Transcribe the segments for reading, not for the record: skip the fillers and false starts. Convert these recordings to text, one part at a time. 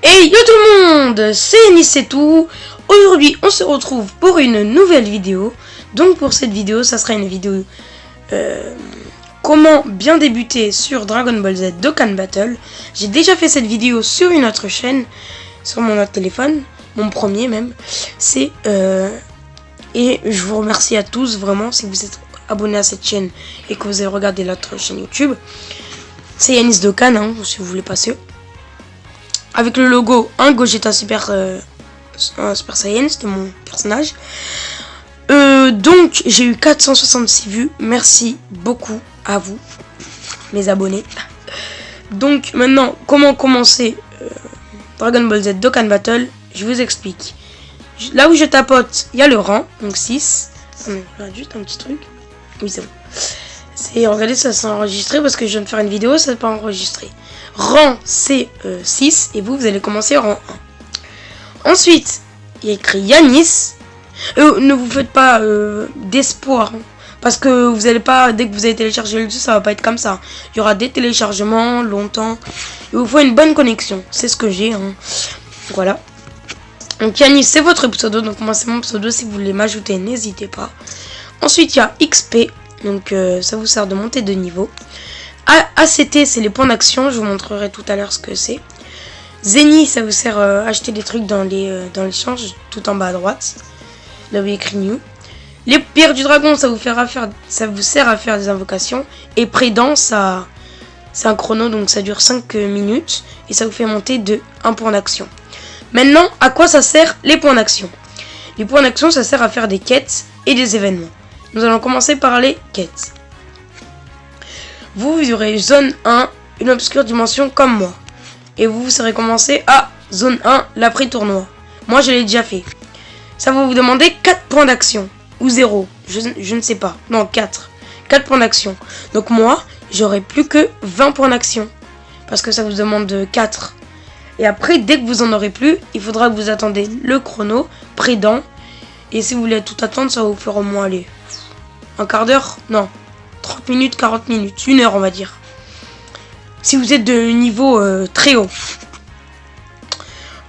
Hey yo tout le monde, c'est Nice et tout. Aujourd'hui on se retrouve pour une nouvelle vidéo. Donc pour cette vidéo, ça sera une vidéo comment bien débuter sur Dragon Ball Z Dokkan Battle. J'ai déjà fait cette vidéo sur une autre chaîne, sur mon autre téléphone, mon premier même. Et je vous remercie à tous vraiment si vous êtes abonnés à cette chaîne et que vous avez regardé l'autre chaîne YouTube. C'est Yanis Dokkan, hein, si vous voulez passer. Avec le logo, un Gogeta Super Saiyan, c'était mon personnage. Donc, j'ai eu 466 vues. Merci beaucoup à vous, mes abonnés. Donc, maintenant, comment commencer Dragon Ball Z Dokkan Battle? Je vous explique. Là où je tapote, il y a le rang, donc 6. Juste un petit truc. Oui, c'est bon. Regardez, ça s'est enregistré parce que je viens de faire une vidéo, ça n'est pas enregistré. Rang c'est 6 et vous allez commencer rang 1. Ensuite, il y a écrit Yanis. Ne vous faites pas d'espoir, hein, parce que vous allez pas, dès que vous allez télécharger le jeu, ça va pas être comme ça. Il y aura des téléchargements longtemps. Il vous faut une bonne connexion, c'est ce que j'ai. Hein. Voilà. Donc Yanis, c'est votre pseudo, donc moi c'est mon pseudo. Si vous voulez m'ajouter, n'hésitez pas. Ensuite, il y a XP. Donc ça vous sert de monter de niveau. ACT, c'est les points d'action. Je vous montrerai tout à l'heure ce que c'est. Zeni, ça vous sert à acheter des trucs dans l'échange, tout en bas à droite. Là où il y a écrit New. Les pierres du dragon, ça vous sert à faire des invocations. Et Prédent, c'est un chrono, donc ça dure 5 minutes. Et ça vous fait monter de 1 point d'action. Maintenant, à quoi ça sert les points d'action? Les points d'action, ça sert à faire des quêtes et des événements. Nous allons commencer par les quêtes. Vous aurez zone 1, une obscure dimension comme moi. Et vous serez commencé à zone 1, l'après-tournoi. Moi, je l'ai déjà fait. Ça va vous demander 4 points d'action. Ou 0. Je ne sais pas. Non, 4. 4 points d'action. Donc moi, j'aurai plus que 20 points d'action. Parce que ça vous demande 4. Et après, dès que vous en aurez plus, il faudra que vous attendez le chrono, Prédent. Et si vous voulez tout attendre, ça va vous faire au moins aller un quart d'heure, non, 30 minutes, 40 minutes, 1 heure on va dire. Si vous êtes de niveau très haut.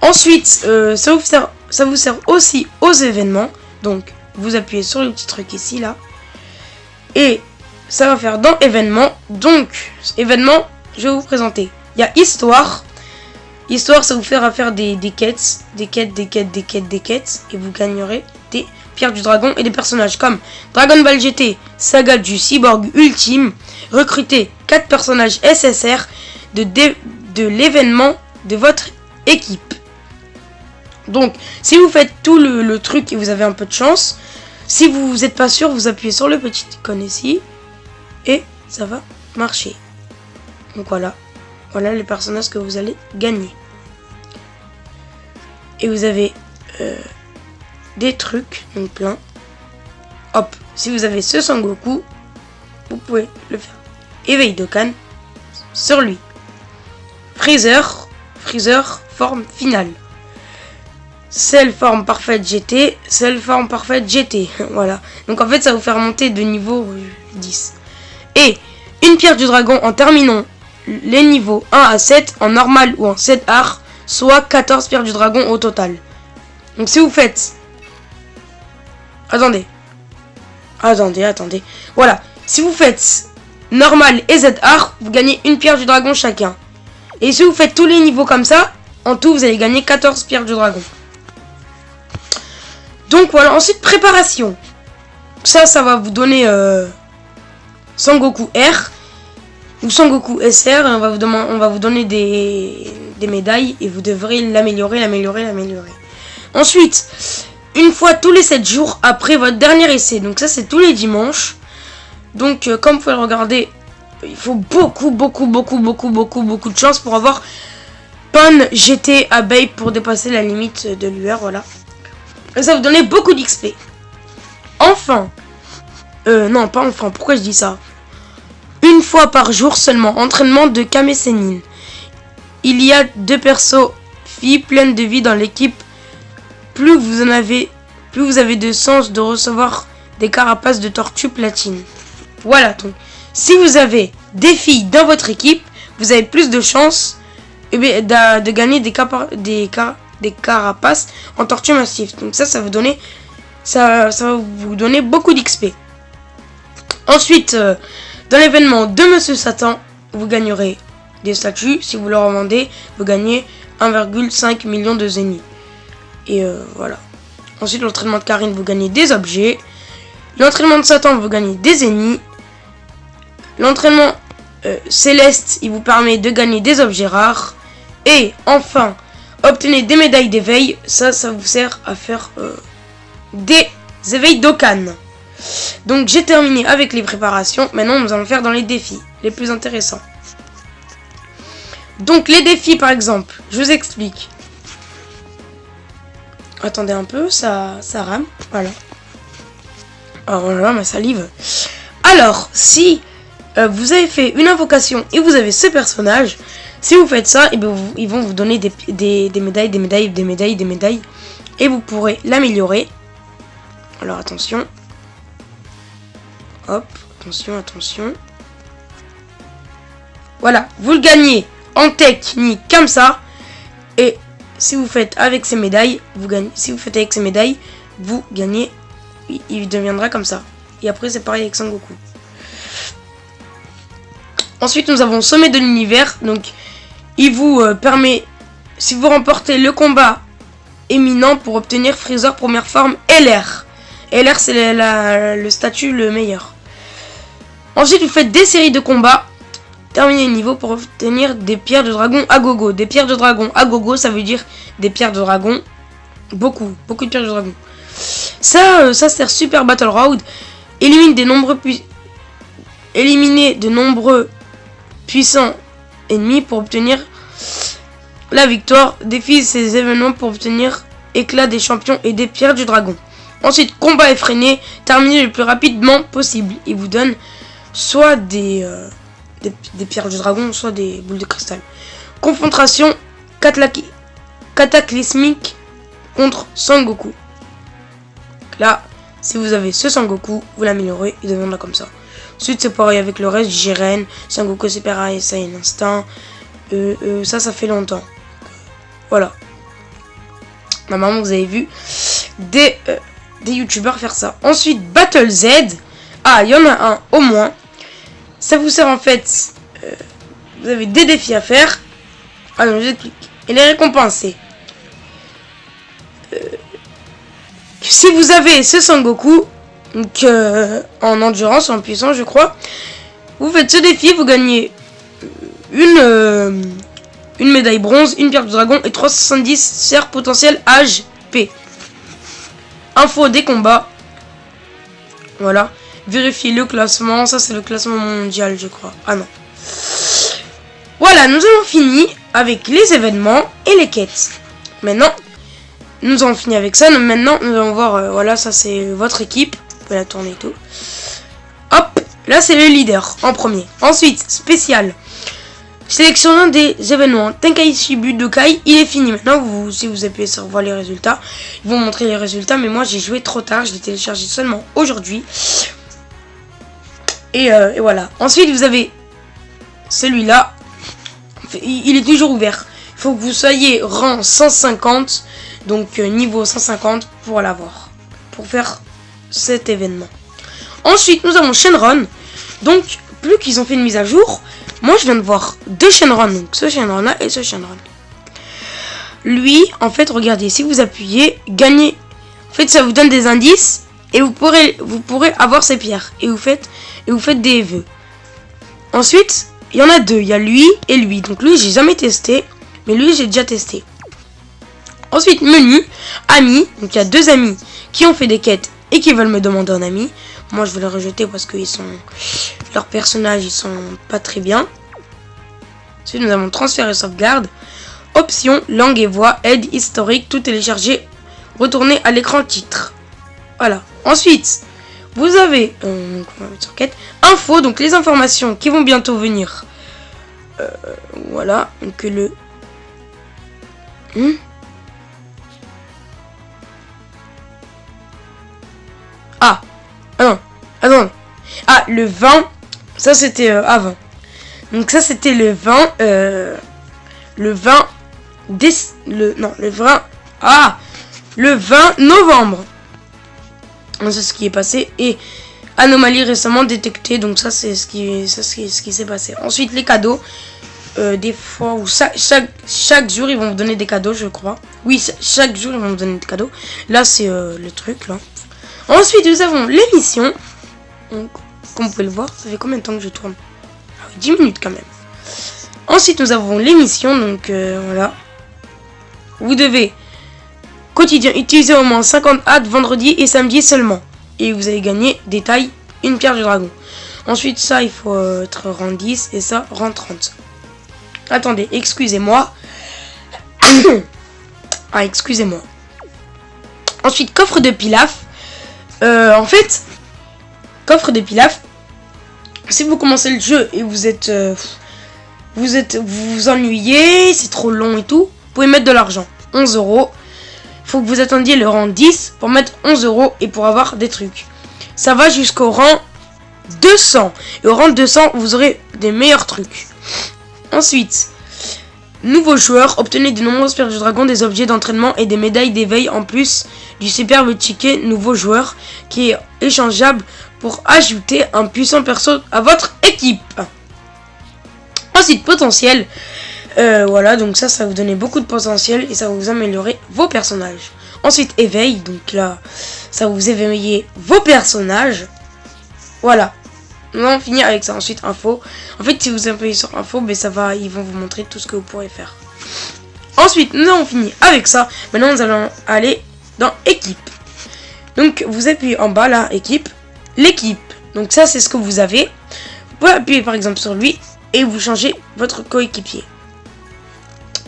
Ensuite, ça vous sert aussi aux événements. Donc, vous appuyez sur le petit truc ici, là. Et ça va faire dans événements. Donc, événement, je vais vous présenter. Il y a histoire. Histoire, ça vous fera faire des quêtes. Des quêtes. Et vous gagnerez des pierres du dragon et des personnages comme Dragon Ball GT, Saga du Cyborg Ultime, recruter 4 personnages SSR de l'événement de votre équipe. Donc, si vous faites tout le truc et vous avez un peu de chance, si vous n'êtes pas sûr, vous appuyez sur le petit icône ici et ça va marcher. Donc voilà les personnages que vous allez gagner. Et vous avez des trucs, donc plein. Hop, si vous avez ce Sangoku, vous pouvez le faire. Éveil Dokkan sur lui. Freezer, forme finale. Cell forme parfaite GT, Cell forme parfaite GT. Voilà. Donc en fait, ça va vous faire monter de niveau 10. Et une pierre du dragon en terminant les niveaux 1 à 7 en normal ou en 7 art, soit 14 pierres du dragon au total. Donc si vous faites... Attendez. Voilà. Si vous faites normal et Z art, vous gagnez une pierre du dragon chacun. Et si vous faites tous les niveaux comme ça, en tout, vous allez gagner 14 pierres du dragon. Donc voilà. Ensuite, préparation. Ça va vous donner Sangoku R ou Sangoku SR. On va vous donner des médailles et vous devrez l'améliorer. Ensuite, une fois tous les 7 jours après votre dernier essai. Donc ça, c'est tous les dimanches. Donc comme vous pouvez le regarder, il faut beaucoup de chance pour avoir Pan GT abeille pour dépasser la limite de l'UR. Voilà. Et ça va vous donner beaucoup d'XP. Enfin. Non, pas enfin. Pourquoi je dis ça? Une fois par jour seulement. Entraînement de Kame Sennin. Il y a 2 persos filles pleines de vie dans l'équipe. Plus vous avez de chances de recevoir des carapaces de tortue platine. Voilà, donc si vous avez des filles dans votre équipe, vous avez plus de chances et bien, de gagner des carapaces en tortue massif. Donc ça va vous donner, ça va vous donner beaucoup d'XP. Ensuite, dans l'événement de Monsieur Satan, vous gagnerez des statues. Si vous le revendez, vous gagnez 1,5 million de zénith. Et voilà. Ensuite, l'entraînement de Karine, vous gagnez des objets. L'entraînement de Satan, vous gagnez des zéniths. L'entraînement Céleste, il vous permet de gagner des objets rares. Et enfin, obtenez des médailles d'éveil. Ça vous sert à faire des éveils d'Okan. Donc j'ai terminé avec les préparations. Maintenant, nous allons faire dans les défis les plus intéressants. Donc les défis, par exemple, je vous explique. Attendez un peu, ça rame. Voilà. Oh voilà, ma salive. Alors, si vous avez fait une invocation et vous avez ce personnage, si vous faites ça, et bien ils vont vous donner des médailles. Et vous pourrez l'améliorer. Alors attention. Hop, attention. Voilà, vous le gagnez en technique comme ça. Et si vous faites avec ces médailles, vous gagnez. Si vous faites avec ces médailles, vous gagnez. Il deviendra comme ça. Et après, c'est pareil avec Sangoku. Ensuite, nous avons Sommet de l'univers. Donc, il vous permet, si vous remportez le combat éminent, pour obtenir Freezer première forme LR. LR, c'est le statut le meilleur. Ensuite, vous faites des séries de combats. Terminez le niveau pour obtenir des pierres de dragon à gogo. Des pierres de dragon à gogo, ça veut dire des pierres de dragon. Beaucoup de pierres de dragon. Ça sert Super Battle Road. Éliminer de nombreux puissants ennemis pour obtenir la victoire. Défie ces événements pour obtenir éclat des champions et des pierres du dragon. Ensuite, combat effréné. Terminez le plus rapidement possible. Il vous donne soit des pierres du dragon, soit des boules de cristal. Confrontation cataclysmique contre Sangoku. Là, si vous avez ce Sangoku, vous l'améliorez, il deviendra comme ça. Ensuite, c'est pareil avec le reste. Jiren, Sangoku Super Saiyan Instinct. Ça fait longtemps. Voilà. Normalement, vous avez vu des youtubeurs faire ça. Ensuite, Battle Z. Ah, il y en a un au moins. Ça vous sert en fait. Vous avez des défis à faire. Alors, je vous explique. Et les récompenser. Si vous avez ce Sangoku, donc en endurance, en puissance, je crois, vous faites ce défi, vous gagnez une médaille bronze, une pierre de dragon et 370 serres potentielles HP. Info des combats. Voilà. Vérifiez le classement. Ça, c'est le classement mondial, je crois. Ah non. Voilà, nous avons fini avec les événements et les quêtes. Maintenant, nous avons fini avec ça. Maintenant, nous allons voir. Voilà, ça, c'est votre équipe. Vous pouvez la tourner et tout. Hop. Là, c'est le leader en premier. Ensuite, spécial. Sélectionnons des événements. Tenkaichi Budokai, il est fini. Maintenant, si vous appuyez sur voir les résultats, ils vont montrer les résultats. Mais moi, j'ai joué trop tard. Je l'ai téléchargé seulement aujourd'hui. Et voilà. Ensuite, vous avez celui-là. Il est toujours ouvert. Il faut que vous soyez rang 150. Donc, niveau 150 pour l'avoir. Pour faire cet événement. Ensuite, nous avons Shenron. Donc, plus qu'ils ont fait une mise à jour. Moi, je viens de voir deux Shenron. Donc, ce Shenron-là et ce Shenron. Lui, en fait, regardez. Si vous appuyez, gagnez. En fait, ça vous donne des indices. Et vous pourrez avoir ces pierres. Et vous faites des vœux. Ensuite, il y en a deux. Il y a lui et lui. Donc, lui, j'ai jamais testé. Mais lui, j'ai déjà testé. Ensuite, menu. Amis. Donc, il y a deux amis qui ont fait des quêtes et qui veulent me demander un ami. Moi, je vais les rejeter parce que leurs personnages, ils sont pas très bien. Ensuite, nous avons transfert et sauvegarde. Options, langue et voix, aide, historique, tout téléchargé. Retourner à l'écran titre. Voilà. Ensuite, vous avez sur quête, info, donc les informations qui vont bientôt venir. Voilà. Donc le... Ah non. Attends. Ah, le 20. Ça, c'était avant. Donc ça, c'était le 20. le 20 le 20 novembre. C'est ce qui est passé. Et anomalie récemment détectée. Donc ça c'est ce qui s'est passé. Ensuite les cadeaux. Des fois où chaque jour ils vont vous donner des cadeaux, je crois. Oui, chaque jour ils vont vous donner des cadeaux. Là c'est le truc là. Ensuite nous avons l'émission. Donc comme vous pouvez le voir, ça fait combien de temps que je tourne? Ah oui, 10 minutes quand même. Ensuite nous avons l'émission. Donc voilà. Vous devez quotidien utiliser au moins 50 hâtes vendredi et samedi seulement. Et vous allez gagner des tailles, une pierre du dragon. Ensuite ça il faut être rang 10 et ça rang 30. Attendez, excusez-moi. Ah, excusez-moi. Ensuite, coffre de pilaf. En fait, coffre de pilaf. Si vous commencez le jeu et vous vous ennuyez, c'est trop long et tout, vous pouvez mettre de l'argent. 11 €. Faut que vous attendiez le rang 10 pour mettre 11 € et pour avoir des trucs. Ça va jusqu'au rang 200. Et au rang 200, vous aurez des meilleurs trucs. Ensuite, nouveaux joueurs, obtenez de nombreuses pierres du dragon, des objets d'entraînement et des médailles d'éveil en plus du superbe ticket nouveau joueur qui est échangeable pour ajouter un puissant perso à votre équipe. Ensuite, potentiel. Voilà, donc ça va vous donner beaucoup de potentiel et ça va vous améliorer vos personnages. Ensuite, éveil, donc là, ça va vous éveiller vos personnages. Voilà. Nous allons finir avec ça. Ensuite, info. En fait, si vous appuyez sur info, ben ça va, ils vont vous montrer tout ce que vous pourrez faire. Ensuite, nous avons fini avec ça. Maintenant, nous allons aller dans équipe. Donc, vous appuyez en bas là, équipe, l'équipe. Donc ça, c'est ce que vous avez. Vous pouvez appuyer par exemple sur lui et vous changez votre coéquipier.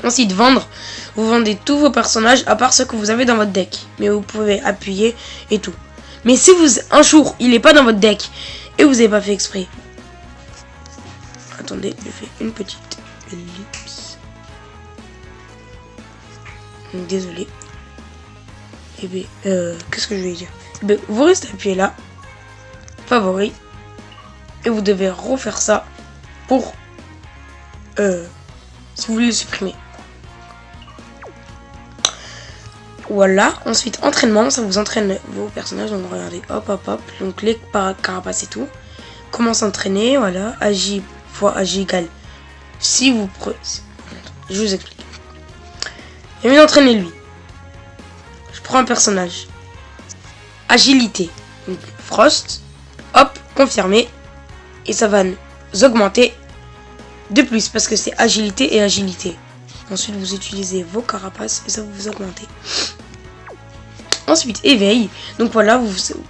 Ensuite, vendre. Vous vendez tous vos personnages à part ceux que vous avez dans votre deck. Mais vous pouvez appuyer et tout. Mais si un jour, il n'est pas dans votre deck et vous n'avez pas fait exprès. Attendez, je fais une petite ellipse. Désolé. Et bien, qu'est-ce que je vais dire? Ben, vous restez appuyé là. Favori. Et vous devez refaire ça pour si vous voulez le supprimer. Voilà. Ensuite, entraînement. Ça vous entraîne vos personnages. Donc, regardez. Hop, hop, hop. Donc, les carapaces et tout. Comment s'entraîner. Voilà. Agi fois Agi égale. Si vous prenez. Je vous explique. Et mieux entraîner lui. Je prends un personnage. Agilité. Donc, Frost. Hop. Confirmé. Et ça va nous augmenter de plus. Parce que c'est agilité et agilité. Ensuite, vous utilisez vos carapaces et ça vous augmentez. Ensuite, éveil. Donc voilà,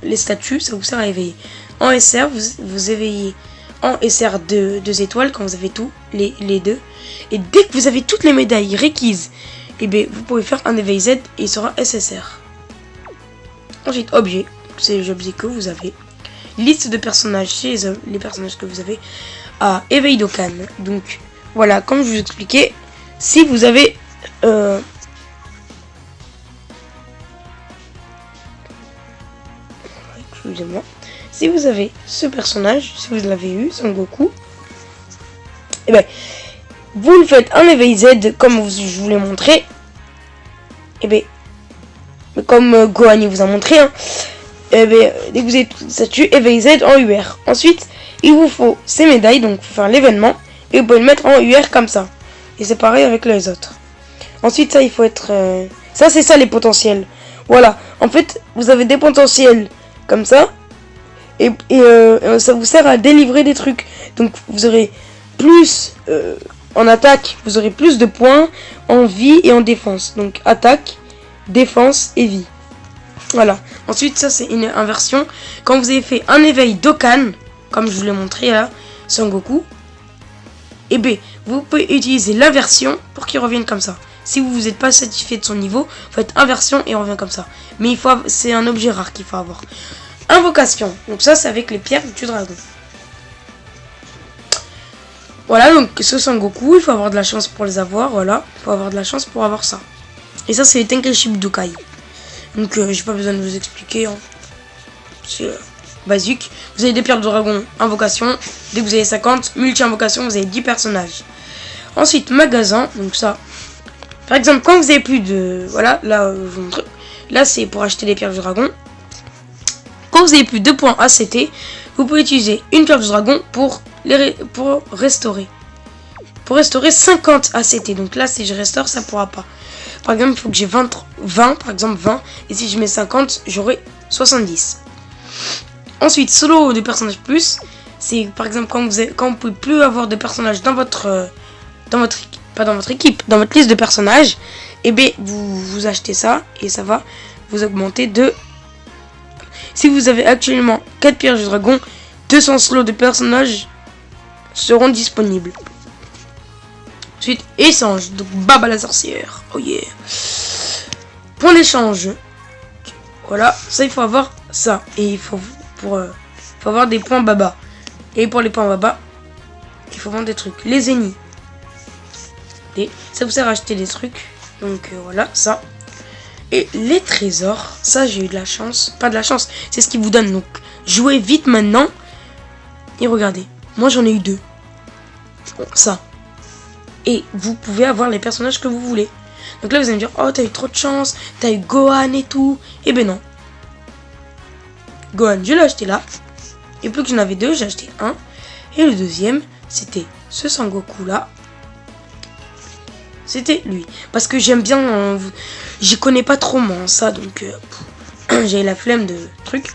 les statuts, ça vous sert à éveiller. En SR, vous éveillez en SR 2 étoiles quand vous avez tout, les deux. Et dès que vous avez toutes les médailles requises, et bien, vous pouvez faire un éveil Z et il sera SSR. Ensuite, objet. C'est les objets que vous avez. Liste de personnages chez les personnages que vous avez. À éveil d'Okan. Donc voilà, comme je vous expliquais. Si vous avez excusez-moi, si vous avez ce personnage, si vous l'avez eu, Son Goku, et ben vous le faites un éveil Z comme je vous l'ai montré. Et ben comme Gohan vous a montré, hein, et ben dès que vous avez tout statut, éveil Z en UR. Ensuite, il vous faut ces médailles, donc faut faire l'événement et vous pouvez le mettre en UR comme ça. Et c'est pareil avec les autres. Ensuite, ça, il faut être... Ça, c'est ça, les potentiels. Voilà. En fait, vous avez des potentiels comme ça. Et ça vous sert à délivrer des trucs. Donc, vous aurez plus... en attaque, vous aurez plus de points en vie et en défense. Donc, attaque, défense et vie. Voilà. Ensuite, ça, c'est une inversion. Quand vous avez fait un éveil d'Okan, comme je vous l'ai montré là, Son Goku, et B, vous pouvez utiliser l'inversion pour qu'il revienne comme ça. Si vous n'êtes pas satisfait de son niveau, vous faites inversion et on revient comme ça. Mais c'est un objet rare qu'il faut avoir. Invocation. Donc ça, c'est avec les pierres du dragon. Voilà, donc ce Son Goku, il faut avoir de la chance pour les avoir. Voilà, il faut avoir de la chance pour avoir ça. Et ça, c'est les Tenkaichi Budokai. Donc j'ai pas besoin de vous expliquer. Hein. C'est basique. Vous avez des pierres de dragon, invocation. Dès que vous avez 50, multi-invocation, vous avez 10 personnages. Ensuite, magasin. Donc ça, par exemple, quand vous avez plus de... Voilà, là, je vous montre. Là, c'est pour acheter des pierres du dragon. Quand vous avez plus de points ACT, vous pouvez utiliser une pierre du dragon pour restaurer. Pour restaurer 50 ACT. Donc là, si je restaure, ça pourra pas. Par exemple, il faut que j'ai 20, par exemple 20. Et si je mets 50, j'aurai 70. Ensuite, solo de personnages plus. C'est par exemple quand vous pouvez plus avoir de personnages dans votre équipe, dans votre liste de personnages. Et bien, vous achetez ça et ça va vous augmenter de... Si vous avez actuellement 4 pierres du dragon, 200 slots de personnages seront disponibles. Ensuite, échange. Donc, Baba la sorcière. Oh yeah. Point d'échange. Voilà, ça il faut avoir ça. Et il faut avoir des points Baba. Et pour les points Baba, il faut vendre des trucs. Les ennemis. Et ça vous sert à acheter des trucs. Donc voilà, ça. Et les trésors, ça j'ai eu de la chance. Pas de la chance, c'est ce qu'ils vous donnent. Donc jouez vite maintenant. Et regardez, moi j'en ai eu 2. Bon, ça. Et vous pouvez avoir les personnages que vous voulez. Donc là vous allez me dire, oh t'as eu trop de chance, t'as eu Gohan et tout. Et ben non. Gohan, je l'ai acheté là. Et plus que j'en avais 2, j'ai acheté un. Et le deuxième, c'était ce Sangoku là. C'était lui. Parce que j'aime bien... j'y connais pas trop moi ça. Donc j'ai la flemme de trucs.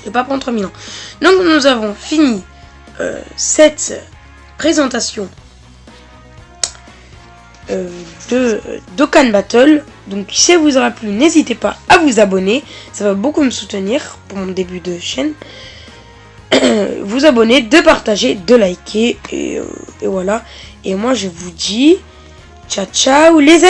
Je vais pas prendre 3000 ans. Donc nous avons fini cette présentation de Dokkan Battle. Donc si ça vous aura plu, n'hésitez pas à vous abonner. Ça va beaucoup me soutenir pour mon début de chaîne. Vous abonner, de partager, de liker. Et voilà. Et moi je vous dis ciao ciao les amis.